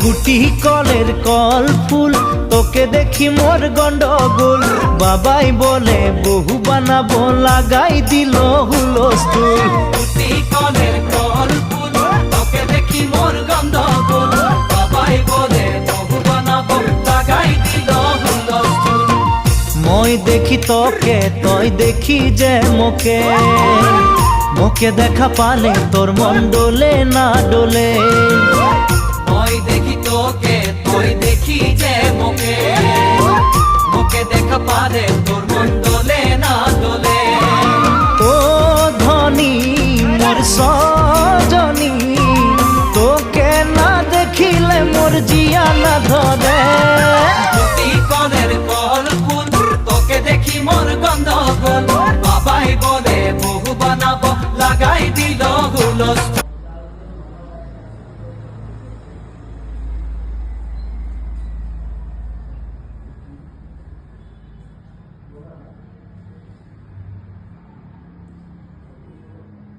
গুটি কলের কল ফুল তোকে দেখি মোর গন্ডগোল বাবাই বলে বহু বানাবো লাগাই দিল হুলস্থুল গুটি কলের কল ফুল তোকে দেখি মোর গন্ডগোল বাবাই বলে বহু বানাবো লাগাই দিল হুলস্থুল মই দেখি তোকে তই দেখি যে মোকে মোকে দেখা পালে তোর মন ডোলে না ডোলে মই দেখি তোকে তুই দেখি যে মোকে মোকে দেখা পারে তোর মন দোলে না দোলে ও ধনী মোর সজনী তোকে না দেখিলে মোর জিয়া না ধরে গুটি কলের কল ফুল তোকে দেখি মোর গন্ডগোল বাবাই বলে বহু বানাবো লাগাই দিল হুলস্থুল